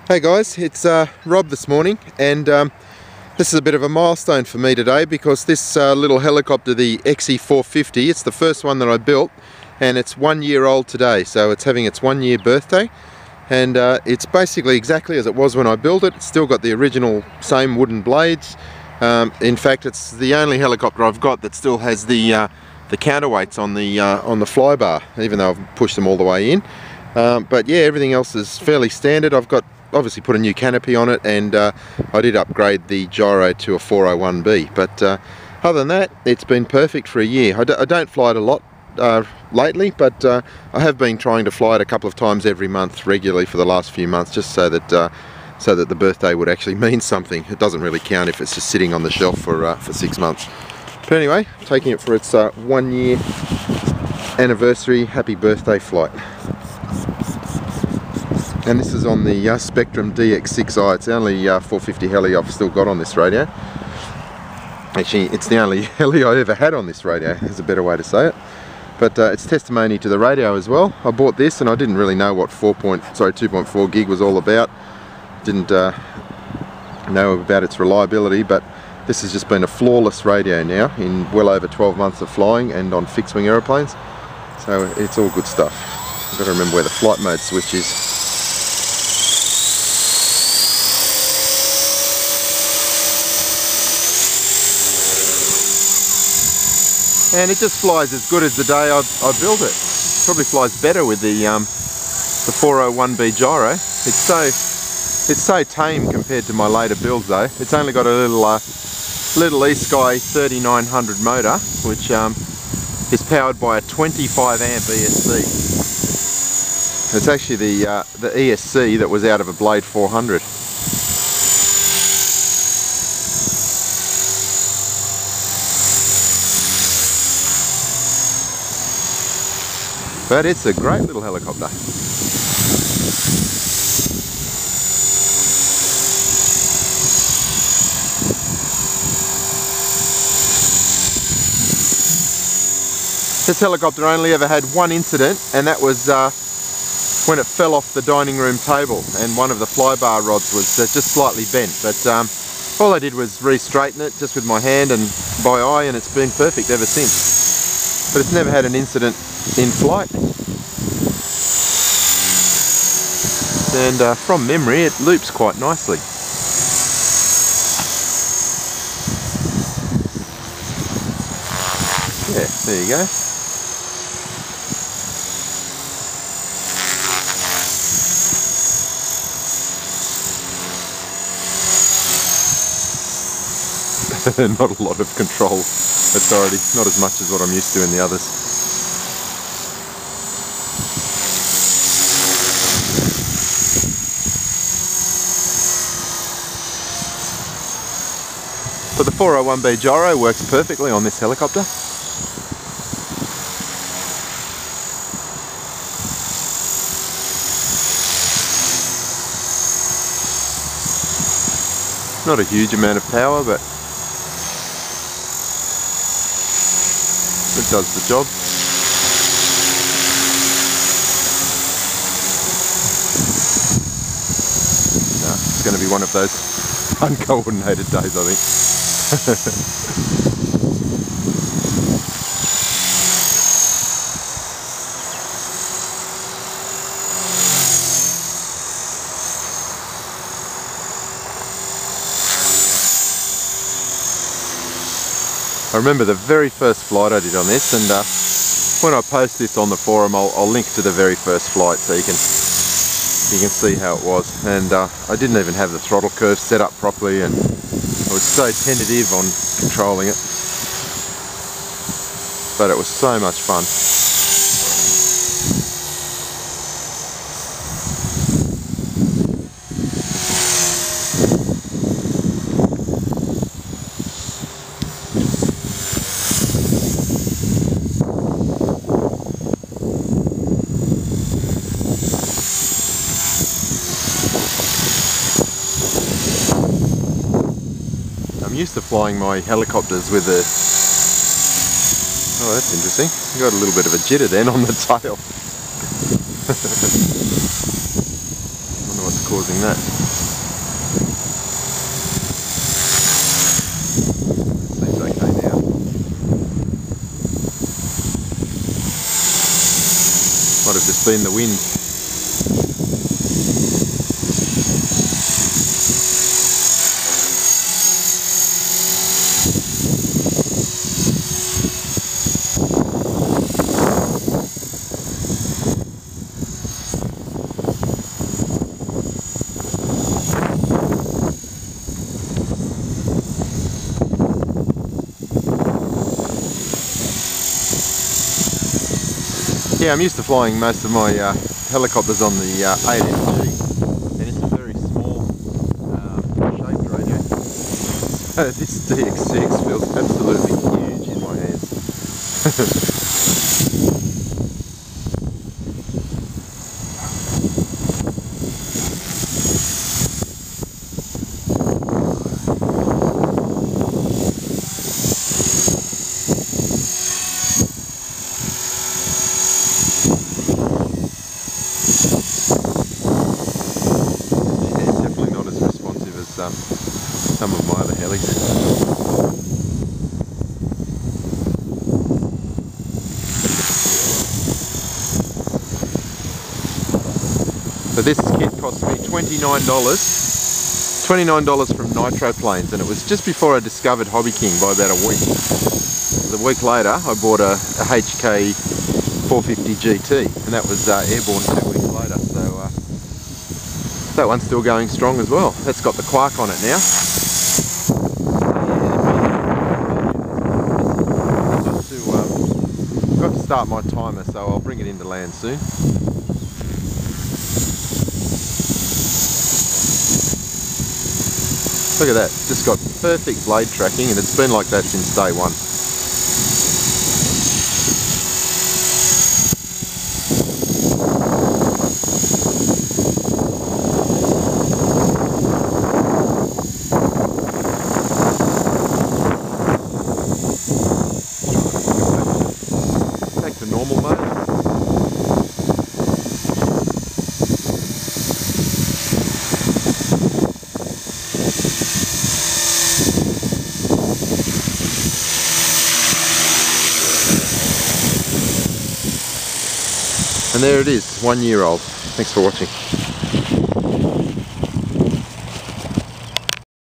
Hey guys, it's Rob this morning, and this is a bit of a milestone for me today because this little helicopter, the EXI450, it's the first one that I built, and it's 1 year old today, so it's having its 1 year birthday, and it's basically exactly as it was when I built it. It's still got the original same wooden blades. In fact, it's the only helicopter I've got that still has the counterweights on the fly bar, even though I've pushed them all the way in. But yeah, everything else is fairly standard. I've got obviously put a new canopy on it, and I did upgrade the gyro to a 401B, but other than that, it's been perfect for a year. I don't fly it a lot lately, but I have been trying to fly it a couple of times every month regularly for the last few months, just so that the birthday would actually mean something. It doesn't really count if it's just sitting on the shelf for 6 months. But anyway, taking it for its 1 year anniversary happy birthday flight. And this is on the Spectrum DX6i. It's the only 450 heli I've still got on this radio. Actually, it's the only heli I ever had on this radio, is a better way to say it. But it's testimony to the radio as well. I bought this and I didn't really know what 2.4 gig was all about. Didn't know about its reliability, but this has just been a flawless radio now in well over 12 months of flying and on fixed wing aeroplanes. So it's all good stuff. I've got to remember where the flight mode switch is. And it just flies as good as the day I built it. Probably flies better with the 401B gyro. It's so tame compared to my later builds though. It's only got a little EXI 3900 motor, which is powered by a 25 amp ESC. It's actually the ESC that was out of a Blade 400. But it's a great little helicopter. This helicopter only ever had one incident, and that was when it fell off the dining room table and one of the flybar rods was just slightly bent. But all I did was re-straighten it just with my hand and by eye, and it's been perfect ever since. But it's never had an incident in flight. And from memory it loops quite nicely. Yeah, there you go. Not a lot of control authority, not as much as what I'm used to in the others. But the 401B gyro works perfectly on this helicopter. Not a huge amount of power, but it does the job. No, it's going to be one of those uncoordinated days, I think. I remember the very first flight I did on this, and when I post this on the forum I'll link to the very first flight so you can see how it was. And I didn't even have the throttle curve set up properly, and I was so tentative on controlling it, but it was so much fun. I'm used to flying my helicopters with a... Oh, that's interesting. You got a little bit of a jitter then on the tail. Wonder what's causing that. Seems okay now. Might have just been the wind. Yeah, I'm used to flying most of my helicopters on the 8MG, and it's a very small shaped radio. So this DX6 feels absolutely huge in my hands. Some of my other helis. So this kit cost me $29 from Nitro Planes, and it was just before I discovered Hobby King by about a week. A week later I bought a EXI450 GT, and that was airborne 2 weeks later, so that one's still going strong as well. That's got the Quark on it now. I've got to start my timer, so I'll bring it into land soon. Look at that, just got perfect blade tracking, and it's been like that since day one. To normal mode. And there it is, 1 year old. Thanks for watching.